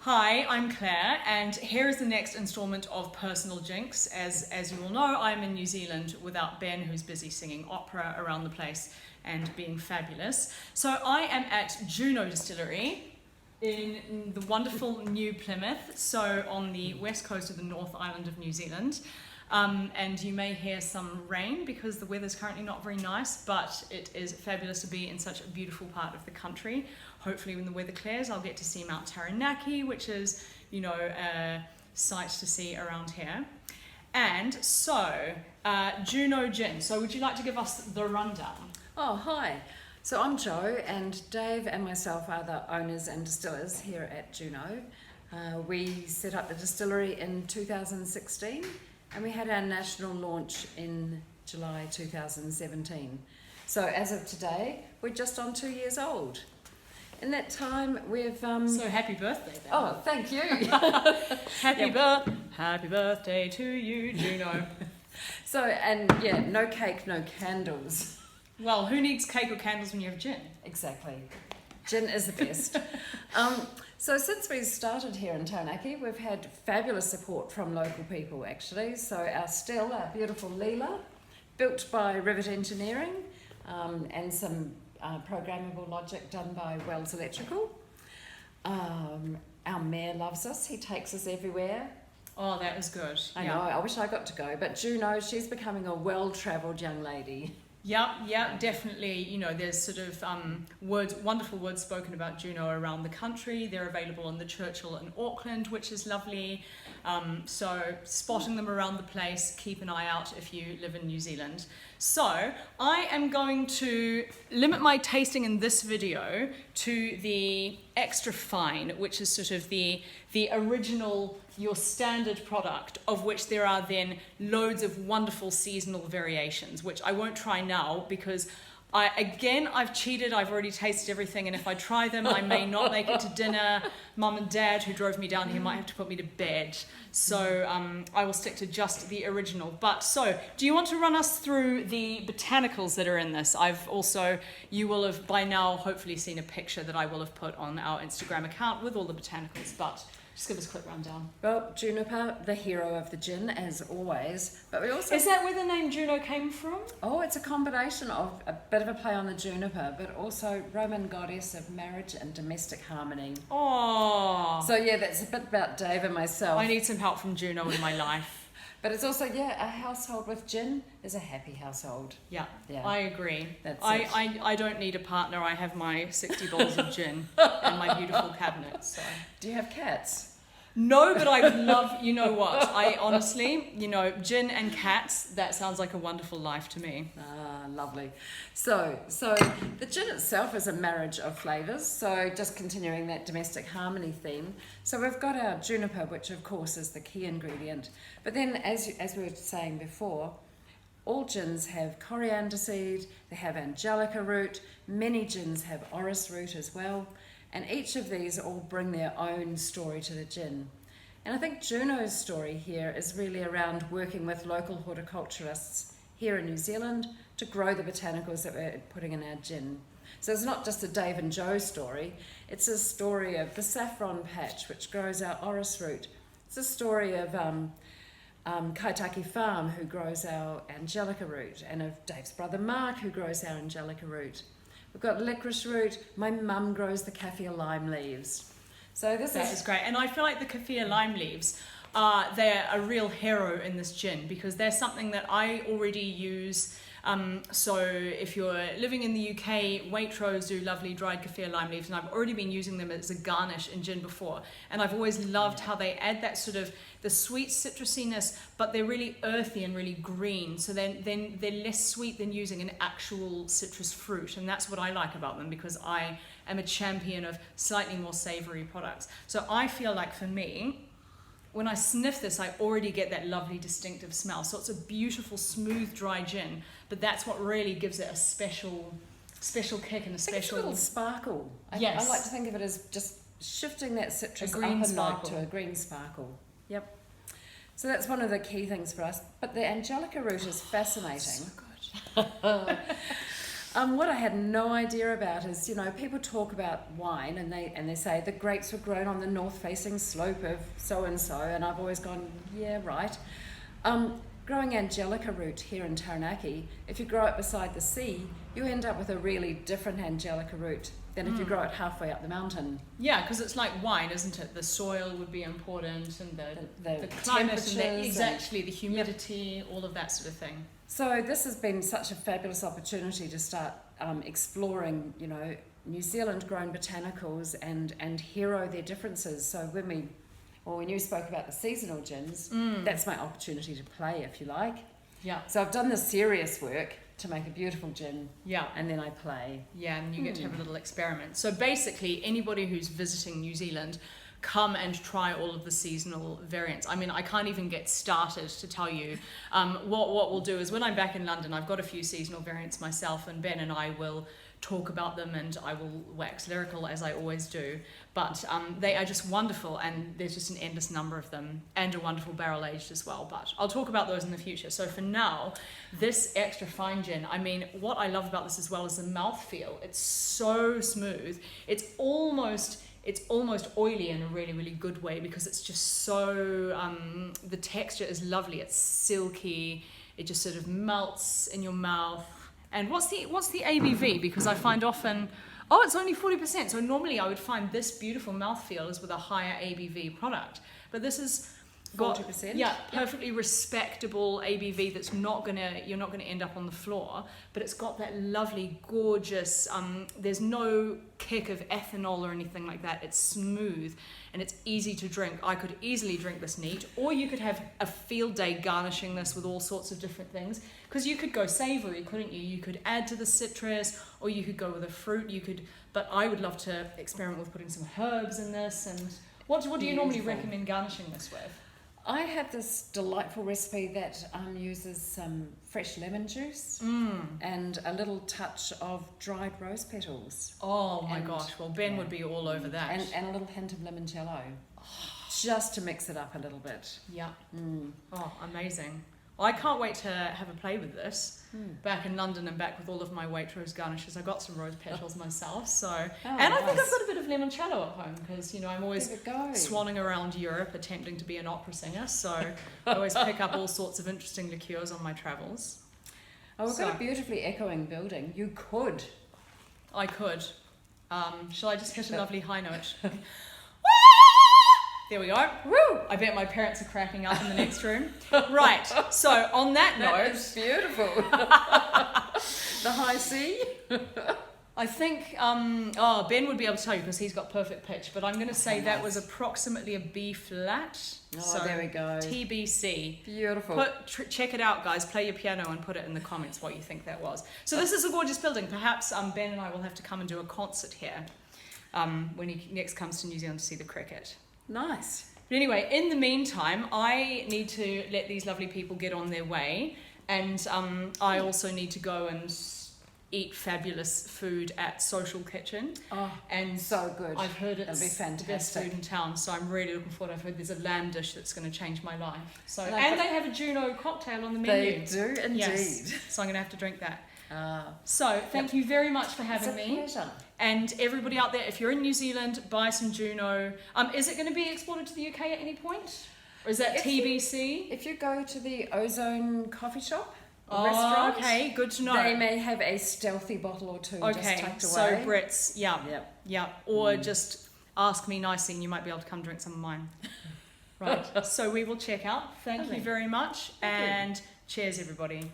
Hi, I'm Claire, and here is the next instalment of Personal Jinx. As you all know, I'm in New Zealand without Ben, who's busy singing opera around the place and being fabulous. So I am at Juno Distillery in the wonderful New Plymouth, so on the west coast of the North Island of New Zealand. And you may hear some rain because the weather's currently not very nice, but it is fabulous to be in such a beautiful part of the country. Hopefully when the weather clears, I'll get to see Mount Taranaki, which is, a sight to see around here. And so, Juno Gin. So would you like to give us the rundown? Oh, hi. So I'm Jo, and Dave and myself are the owners and distillers here at Juno. We set up the distillery in 2016, and we had our national launch in July 2017. So as of today, we're just on 2 years old. In that time, we've... So happy birthday then. Oh, thank you. Happy birthday to you, Juno. So, no cake, no candles. Well, who needs cake or candles when you have gin? Exactly. Gin is the best. So since we started here in Taranaki, we've had fabulous support from local people, actually. So our still, our beautiful Leela, built by Rivet Engineering, and some programmable logic done by Wells Electrical. Our mayor loves us. He takes us everywhere. Oh, that is good. I know, I wish I got to go. But Juno, she's becoming a well-travelled young lady. Yeah, definitely. There's sort of wonderful words spoken about Juno around the country. They're available in the Churchill in Auckland, which is lovely. So spotting them around the place, keep an eye out if you live in New Zealand. So I am going to limit my tasting in this video to the extra fine, which is sort of the original, your standard product, of which there are then loads of wonderful seasonal variations, which I won't try now because I've cheated. I've already tasted everything, and if I try them, I may not make it to dinner. Mum and Dad, who drove me down here, might have to put me to bed. So I will stick to just the original. But so, do you want to run us through the botanicals that are in this? You will have by now hopefully seen a picture that I will have put on our Instagram account with all the botanicals, but just give us a quick rundown. Well, juniper, the hero of the gin, as always. But we also... Is that where the name Juno came from? Oh, it's a combination of a bit of a play on the juniper, but also Roman goddess of marriage and domestic harmony. Oh. So yeah, that's a bit about Dave and myself. I need some help from Juno in my life. But it's also, a household with gin is a happy household. Yeah. I agree. That's I don't need a partner. I have my 60 bottles of gin and my beautiful cabinet. So. Do you have cats? No, but I would love, you know what, I honestly, gin and cats, that sounds like a wonderful life to me. Ah, lovely. So the gin itself is a marriage of flavours, so just continuing that domestic harmony theme. So we've got our juniper, which of course is the key ingredient. But then, as we were saying before, all gins have coriander seed, they have angelica root, many gins have orris root as well. And each of these all bring their own story to the gin. And I think Juno's story here is really around working with local horticulturists here in New Zealand to grow the botanicals that we're putting in our gin. So it's not just a Dave and Joe story, it's a story of the saffron patch, which grows our orris root. It's a story of Kaitaki Farm, who grows our angelica root, and of Dave's brother Mark, who grows our angelica root. We've got licorice root. My mum grows the kaffir lime leaves. So that is great. And I feel like the kaffir lime leaves, they're a real hero in this gin because they're something that I already use. So if you're living in the UK, Waitrose do lovely dried kaffir lime leaves, and I've already been using them as a garnish in gin before. And I've always loved how they add that sort of the sweet citrusiness, but they're really earthy and really green. So then they're less sweet than using an actual citrus fruit. And that's what I like about them because I am a champion of slightly more savory products. So I feel like for me, when I sniff this, I already get that lovely distinctive smell. So it's a beautiful, smooth, dry gin, but that's what really gives it a special kick and a special... It's a little sparkle. Yes. I like to think of it as just shifting that citrus a green up a note sparkle. to a green sparkle. Yep. So that's one of the key things for us. But the angelica root is fascinating. So good. What I had no idea about is, you know, people talk about wine and they say the grapes were grown on the north-facing slope of so-and-so, and I've always gone, yeah, right. Growing Angelica root here in Taranaki, if you grow it beside the sea, you end up with a really different Angelica root than if you grow it halfway up the mountain. Yeah, because it's like wine, isn't it? The soil would be important, and the climate, and exactly the humidity, all of that sort of thing. So this has been such a fabulous opportunity to start exploring, you know, New Zealand grown botanicals and hero their differences. So when you spoke about the seasonal gins, that's my opportunity to play, if you like. Yeah. So I've done the serious work to make a beautiful gin. Yeah. And then I play. Yeah, and you get to have a little experiment. So basically, anybody who's visiting New Zealand, come and try all of the seasonal variants. I mean, I can't even get started to tell you. What we'll do is when I'm back in London, I've got a few seasonal variants myself, and Ben and I will talk about them, and I will wax lyrical as I always do. But they are just wonderful, and there's just an endless number of them, and a wonderful barrel aged as well. But I'll talk about those in the future. So for now, this extra fine gin, I mean, what I love about this as well is the mouthfeel. It's so smooth. It's almost oily in a really, really good way, because it's just so, the texture is lovely. It's silky. It just sort of melts in your mouth. And what's the ABV? Because I find often, it's only 40%. So normally I would find this beautiful mouthfeel is with a higher ABV product. But this is got 40%? Yeah, perfectly respectable ABV that's you're not gonna end up on the floor, but it's got that lovely, gorgeous, there's no kick of ethanol or anything like that. It's smooth and it's easy to drink. I could easily drink this neat, or you could have a field day garnishing this with all sorts of different things, because you could go savory, couldn't you? You could add to the citrus, or you could go with a fruit. But I would love to experiment with putting some herbs in this. And what do you normally recommend garnishing this with? I have this delightful recipe that uses some fresh lemon juice and a little touch of dried rose petals. Oh my gosh, well Ben would be all over that. And a little hint of limoncello, just to mix it up a little bit. Yeah. Oh, amazing. Well, I can't wait to have a play with this back in London and back with all of my Waitrose garnishes. I got some rose petals myself, I think I've got a bit of limoncello at home, because I'm always swanning around Europe attempting to be an opera singer, so I always pick up all sorts of interesting liqueurs on my travels. Oh, we've got a beautifully echoing building. You could. I could. Shall I just hit a lovely high note? There we go. Woo! I bet my parents are cracking up in the next room. Right. So on that note, that is beautiful. The high C. I think Ben would be able to tell you, because he's got perfect pitch. But I'm going to say that was approximately a B flat. So there we go. TBC. Beautiful. Check it out, guys. Play your piano and put it in the comments what you think that was. So this is a gorgeous building. Perhaps Ben and I will have to come and do a concert here when he next comes to New Zealand to see the cricket. Nice. But anyway, in the meantime, I need to let these lovely people get on their way, and I also need to go and eat fabulous food at Social Kitchen. Oh, and so good. I've heard it's be fantastic. the best food in town, so I'm really looking forward. I've heard there's a lamb dish that's going to change my life. So and they have a Juno cocktail on the menu. They do indeed. Yes, so I'm going to have to drink that. So thank you very much for having me. Pleasure. And everybody out there, if you're in New Zealand, buy some Juno. Is it going to be exported to the UK at any point? Or is that TBC? If you go to the Ozone coffee shop or restaurant, okay, good to know. They may have a stealthy bottle or two just tucked away. So Brits, yeah. Or just ask me nicely and you might be able to come drink some of mine. Right, so we will check out. Thank you very much, and cheers everybody.